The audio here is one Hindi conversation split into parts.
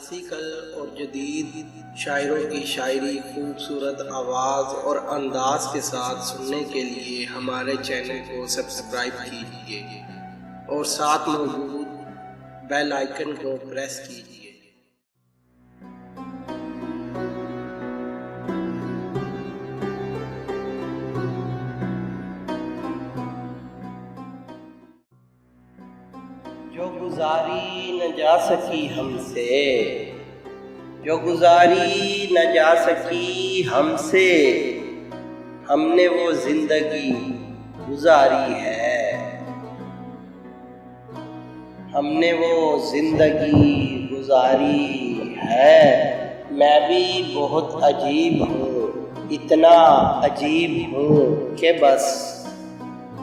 क्लासिकल और जदीद शायरों की शायरी खूबसूरत आवाज़ और अंदाज के साथ सुनने के लिए हमारे चैनल को सब्सक्राइब कीजिए और साथ मौजूद बेल आइकन को प्रेस कीजिए। जो गुजारी न जा सकी हमसे, जो गुजारी न जा सकी हमसे, हमने वो जिंदगी गुजारी है, हमने वो जिंदगी गुजारी है। मैं भी बहुत अजीब हूँ, इतना अजीब हूँ कि बस,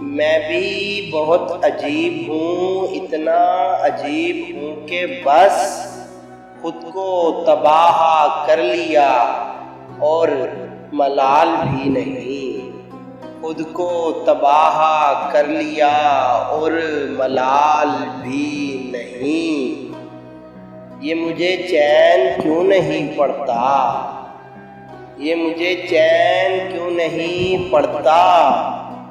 मैं भी बहुत अजीब हूँ, इतना अजीब हूँ कि बस खुद को तबाह कर लिया और मलाल भी नहीं, खुद को तबाह कर लिया और मलाल भी नहीं। ये मुझे चैन क्यों नहीं पड़ता, ये मुझे चैन क्यों नहीं पड़ता।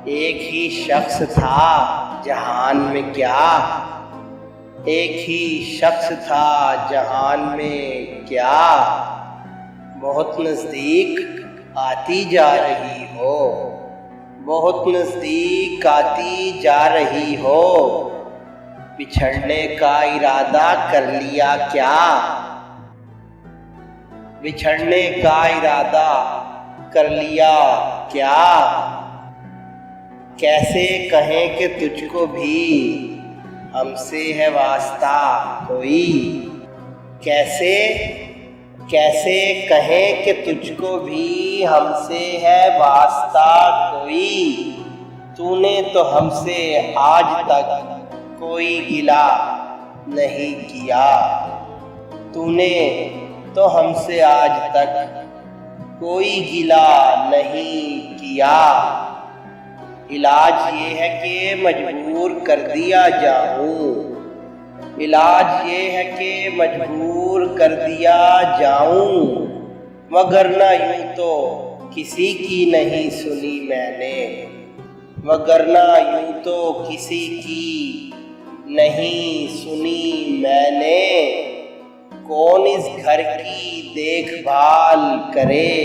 एक ही शख्स था जहान में क्या, एक ही शख्स था जहान में क्या। बहुत नज़दीक आती जा रही हो, बहुत नज़दीक आती जा रही हो। बिछड़ने का इरादा कर लिया क्या, बिछड़ने का इरादा कर लिया क्या। कैसे कहें कि तुझको भी हमसे है वास्ता कोई, कैसे कैसे कहें कि तुझको भी हमसे है वास्ता कोई। तूने तो हमसे आज तक कोई गिला नहीं किया, तूने तो हमसे आज तक कोई गिला नहीं किया। इलाज ये है कि मजबूर कर दिया जाऊं, इलाज ये है कि मजबूर कर दिया जाऊं। मगर ना यूं तो किसी की नहीं सुनी मैंने, मगर ना यूं तो किसी की नहीं सुनी मैंने। कौन इस घर की देखभाल करे,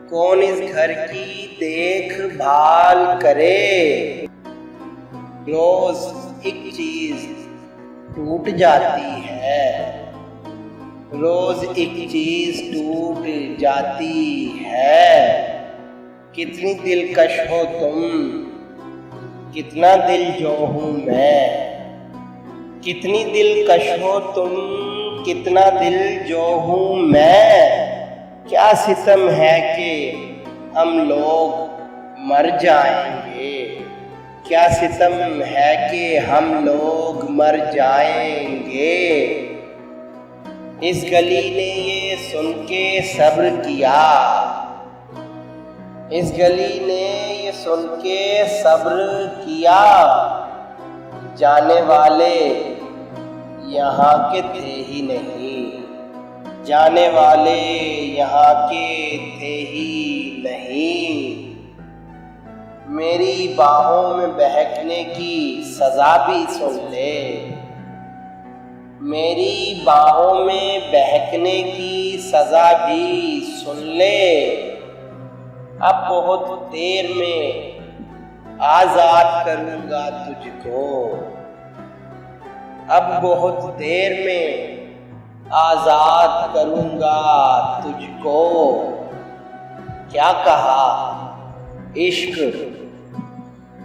कौन इस घर की देखभाल करे। रोज एक चीज टूट जाती है, रोज एक चीज टूट जाती है। कितनी दिलकश हो तुम, कितना दिल जो हूँ मैं, कितनी दिलकश हो तुम, कितना दिल जो हूँ मैं। क्या सितम है कि हम लोग मर जाएंगे, क्या सितम है कि हम लोग मर जाएंगे। इस गली ने ये सुन के सब्र किया, इस गली ने ये सुन के सब्र किया। जाने वाले यहाँ के थे ही नहीं, जाने वाले यहाँ के थे ही नहीं। मेरी बाहों में बहकने की सजा भी सुन ले, मेरी बाहों में बहकने की सजा भी सुन ले। अब बहुत देर में आजाद करूँगा तुझको, अब बहुत देर में आजाद करूँगा तुझको। क्या कहा इश्क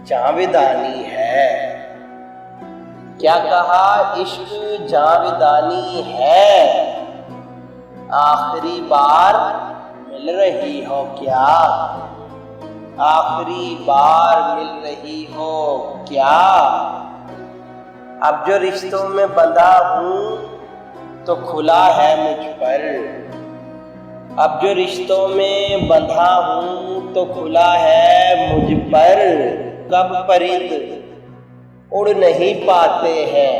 जावेदानी है, क्या कहा इश्क जावेदानी है। आखिरी बार मिल रही हो क्या, आखिरी बार मिल रही हो क्या। अब जो रिश्तों में बंधा हूँ तो खुला है मुझ पर, अब जो रिश्तों में बंधा हूँ तो खुला है मुझ पर। कब परिंद उड़ नहीं पाते हैं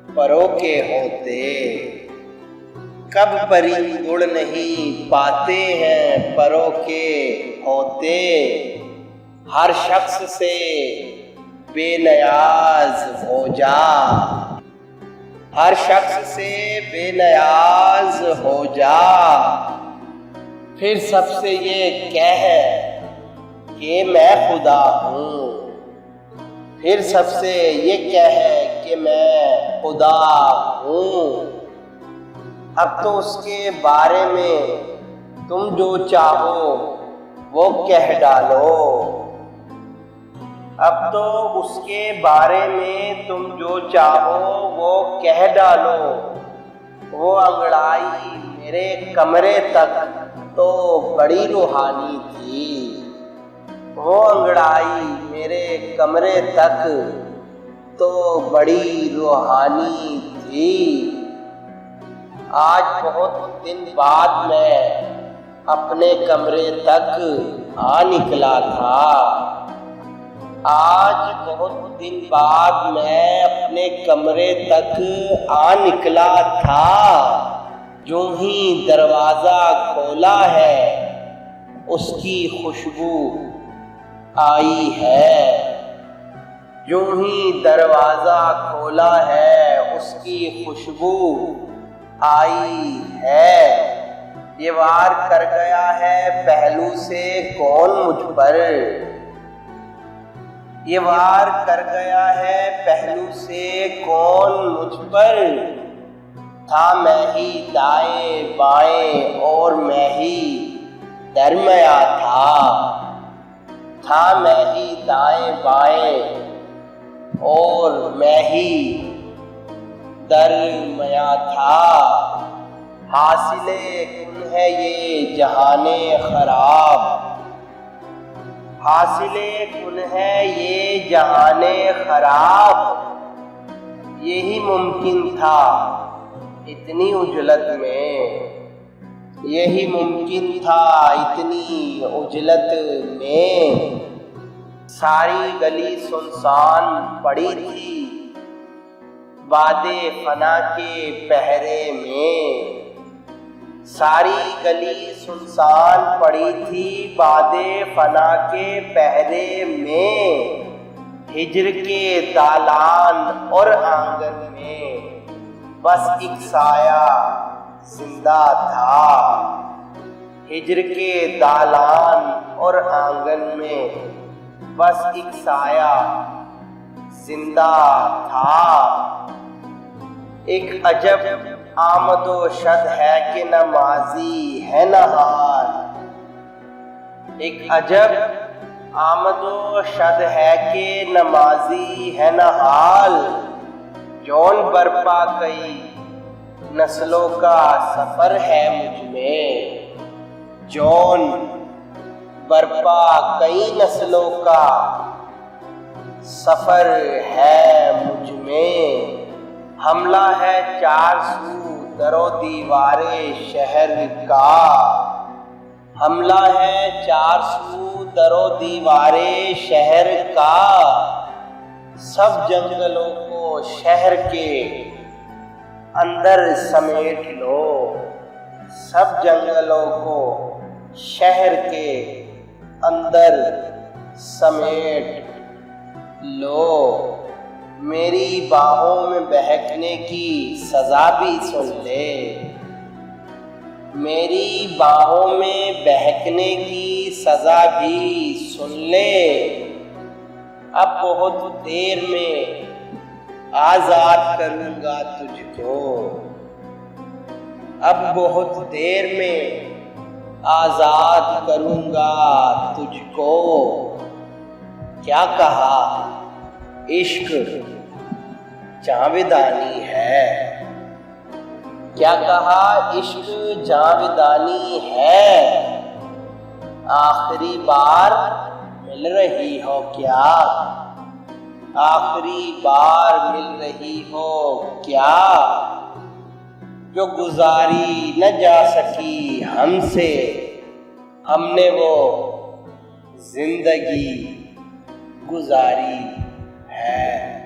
परों के होते, कब परिंद उड़ नहीं पाते हैं परों के होते, हर शख्स से बेनियाज हो जा, हर शख्स से बेनियाज हो जा। फिर सबसे ये कह कि मैं खुदा हूँ, फिर सबसे ये कह कि मैं खुदा हूँ। अब तो उसके बारे में तुम जो चाहो वो कह डालो, अब तो उसके बारे में तुम जो चाहो वो कह डालो। वो अंगड़ाई मेरे कमरे तक तो बड़ी रूहानी थी, वो अंगड़ाई मेरे कमरे तक तो बड़ी रूहानी थी। आज बहुत दिन बाद मैं अपने कमरे तक आ निकला था, आज बहुत दिन बाद मैं अपने कमरे तक आ निकला था। जो ही दरवाज़ा खोला है उसकी खुशबू आई है, जो ही दरवाज़ा खोला है उसकी खुशबू आई है। ये वार कर गया है पहलू से कौन मुझ पर, ये वार कर गया है पहलू से कौन मुझ पर। था मैं ही दाएं बाएं और मैं ही दरमिया था मैं ही दाएं बाएं और मैं ही दरमिया था। हासिले कुन है ये जहाने खराब, हासिले कुन है ये जहाने खराब। यही मुमकिन था इतनी उजलत में, यही मुमकिन था इतनी उजलत में। सारी गली सुनसान पड़ी थी वादे फना के पहरे में, सारी गली सुनसान पड़ी थी वादे फना के पहरे में। हिज्र के दालान और आंगन में बस एक साया जिंदा था, हिज्र के दालान और आंगन में बस एक साया जिंदा था। एक अजब आमदो शद है कि न माजी है न हाल, एक अजब आमदो शद है कि न माजी है न हाल। जौन बरपा कई नस्लों का सफर है मुझ में, जौन बरपा कई नस्लों का सफर है मुझ में। हमला है चार सू दरो दीवारे शहर का, हमला है चार सू दरो दीवारे शहर का। सब जंगलों को शहर के अंदर समेट लो, सब जंगलों को शहर के अंदर समेट लो। मेरी बाहों में बहकने की सजा भी सुन ले, मेरी बाहों में बहकने की सजा भी सुन ले। अब बहुत देर में आजाद करूंगा तुझको, अब बहुत देर में आजाद करूंगा तुझको। क्या कहा इश्क जावेदानी है, क्या कहा इश्क जावेदानी है। आखिरी बार मिल रही हो क्या, आखिरी बार मिल रही हो क्या। जो गुजारी न जा सकी हमसे, हमने वो जिंदगी गुजारी है।